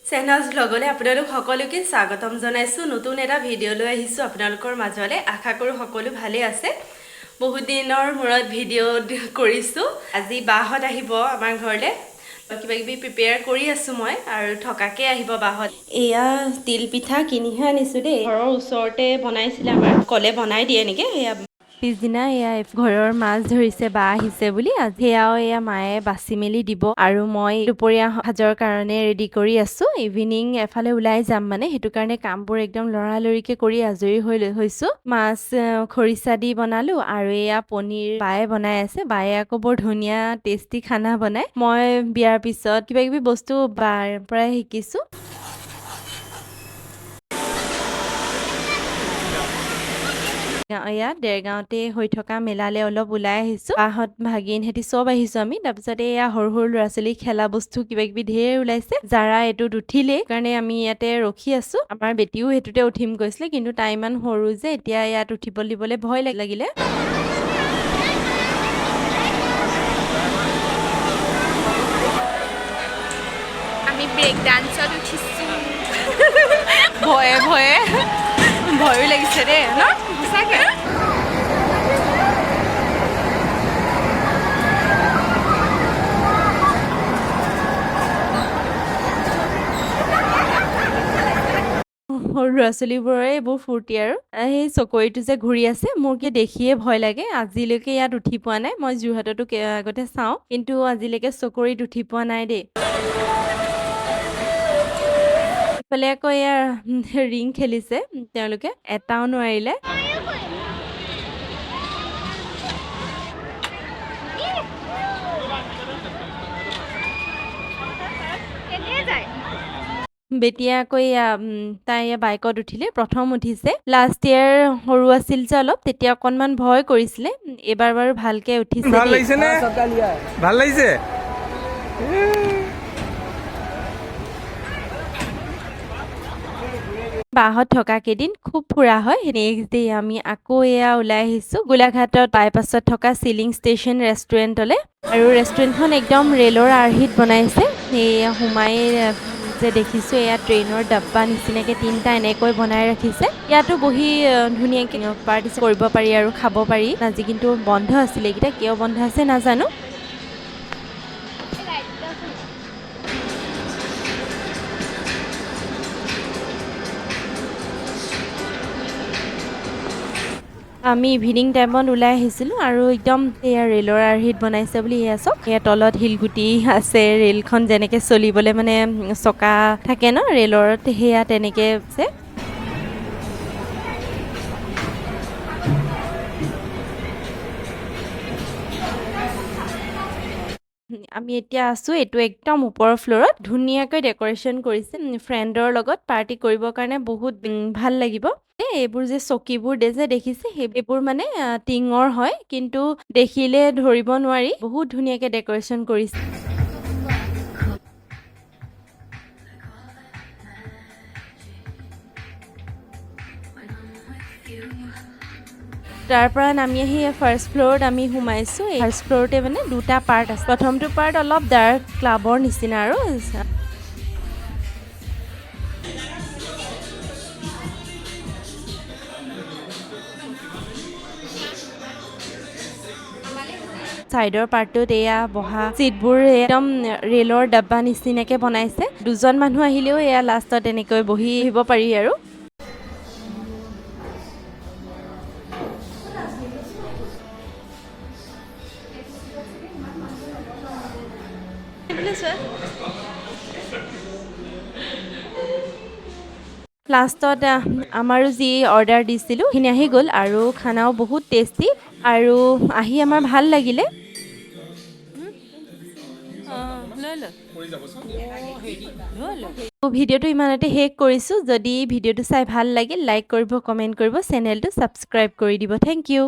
চেনাজ ব্লগলৈ আপোনালোক সকলোকে স্বাগতম জনাইছোঁ। নতুন এটা ভিডিঅ' লৈ আহিছোঁ আপোনালোকৰ মাজলৈ। আশা কৰোঁ সকলো ভালে আছে। বহুত দিনৰ মূৰত ভিডিঅ' কৰিছোঁ। আজি বাহঁত আহিব আমাৰ ঘৰলৈ। কিবা কিবি প্ৰিপেয়াৰ কৰি আছোঁ মই, আৰু থকাকে আহিব বাহঁত। এয়া তিল পিঠা কিনিহে আনিছোঁ দেই। ঘৰৰ ওচৰতে বনাইছিলে আমাৰ, ক'লে বনাই দিয়ে এনেকৈ। সেয়া পিছদিনা এয়া ঘৰৰ মাছ ধৰিছে, বা আহিছে বুলি। সেয়াও এয়া মায়ে বাচি মেলি দিব, আৰু মই দুপৰীয়া সাজৰ কাৰণে ৰেডি কৰি আছোঁ। ইভিনিং এফালে ওলাই যাম মানে, সেইটো কাৰণে কামবোৰ একদম লৰালৰিকৈ কৰি আজৰি হৈছোঁ। মাছ খৰিচা দি বনালোঁ, আৰু এয়া পনীৰ বায়ে বনাই আছে। বায়ে আকৌ বৰ ধুনীয়া টেষ্টি খানা বনায়। মই বিয়াৰ পিছত কিবা কিবি বস্তু বাৰ পৰাই শিকিছোঁ। ইয়াত দেৰগাঁৱতে হৈ থকা মেলালে অলপ ওলাই আহিছোঁ। বাহঁত ভাগিনহেঁতি চব আহিছোঁ আমি। তাৰপিছতে এয়া সৰু সৰু ল'ৰা ছোৱালী খেলা বস্তু কিবা কিবি ঢেৰ ওলাইছে। যাৰা এইটোত উঠিলেই কাৰণে আমি ইয়াতে ৰখি আছোঁ। আমাৰ বেটিও সেইটোতে উঠিম কৈছিলে, কিন্তু তাই ইমান সৰু যে এতিয়া ইয়াত উঠিব দিবলৈ ভয় লাগিলে। আমি ব্ৰেক ডান্সত উঠিছোঁ। ভয়ে ভয়ো লাগিছে দেই ন, সঁচাকে। সৰু ল'ৰা ছোৱালীবোৰৰে এইবোৰ ফূৰ্তি আৰু। সেই চকৰিটো যে ঘূৰি আছে, মোৰ কি দেখিয়ে ভয় লাগে। আজিলৈকে ইয়াত উঠি পোৱা নাই। মই যোৰহাটতো আগতে চাওঁ, কিন্তু আজিলৈকে চকৰিত উঠি পোৱা নাই দেই। ইফালে আকৌ এয়া ৰিং খেলিছে তেওঁলোকে, এটাও নোৱাৰিলে। বেটিয়ে আকৌ তাই বাইকত উঠিলে, প্ৰথম উঠিছে। লাষ্ট ইয়েৰ সৰু আছিল যে অলপ, তেতিয়া অকণমান ভয় কৰিছিলে। এইবাৰ বাৰু ভালকে উঠিছে। ভাল লাগিছে নে? ভাল লাগিছে। বাহঁত থকা কেইদিন খুব ফুৰা হয়। নেক্সট ডে আমি আকৌ এয়া ওলাই আহিছোঁ গোলাঘাটত বাইপাছত থকা চিলিং ষ্টেচন ৰেষ্টুৰেণ্টলৈ। আৰু ৰেষ্টুৰেণ্টখন একদম ৰেলৰ আৰ্হিত বনাইছে। এয়া সোমাই যে দেখিছোঁ, এয়া ট্ৰেইনৰ ডাব্বা নিচিনাকৈ 3টা এনেকৈ বনাই ৰাখিছে। ইয়াতো বহি ধুনীয়াকৈ পাৰ্টি কৰিব পাৰি আৰু খাব পাৰি। আজি কিন্তু বন্ধ আছিলে, এইকেইটা কিয় বন্ধ আছে নাজানো। আমি ইভিনিং টাইমত ওলাই আহিছিলোঁ, আৰু একদম এয়া ৰেলৰ আৰ্হিত বনাইছে বুলি এয়া চাওক। এয়া তলত শিলগুটি আছে, ৰেলখন যেনেকৈ চলিবলৈ মানে চকা থাকে ন ৰেলৰ, সেয়া তেনেকৈ আছে। আমি এতিয়া আছোঁ এইটো একদম ওপৰৰ ফ্ল'ৰত। ধুনীয়াকৈ ডেক'ৰেশ্যন কৰিছে। ফ্ৰেণ্ডৰ লগত পাৰ্টি কৰিবৰ কাৰণে বহুত ভাল লাগিব। এইবোৰ যে চকীবোৰ যে দেখিছে, সেইবোৰ মানে টিঙৰ হয়, কিন্তু দেখিলে ধৰিব নোৱাৰি। বহুত ধুনীয়াকৈ ডেক'ৰেশ্যন কৰিছে। তাৰ পৰা নামি আহি ফাৰ্ষ্ট ফ্ল'ৰত আমি সোমাইছোঁ। ফাৰ্ষ্ট ফ্ল'ৰতে মানে 2টা পাৰ্ট আছে। প্ৰথমটো পাৰ্ট অলপ ডাৰ্ক ক্লাবৰ নিচিনা আৰু। চাইডৰ পাৰ্টটোত এয়া বহা চিটবোৰ একদম ৰেলৰ ডাব্বা নিচিনাকৈ বনাইছে। 2জন মানুহ আহিলেও এয়া লাষ্টত এনেকৈ বহি আহিব পাৰি আৰু। লাষ্টত আমাৰো যি অৰ্ডাৰ দিছিলোঁ সেইখিনি আহি গ'ল, আৰু খানাও বহুত টেষ্টি, আৰু আহি আমাৰ ভাল লাগিলে। ভিডিঅ'টো ইমানতে শেষ কৰিছোঁ। যদি ভিডিঅ'টো চাই ভাল লাগিল, লাইক কৰিব, কমেণ্ট কৰিব, চেনেলটো ছাবস্ক্ৰাইব কৰি দিব। Thank U.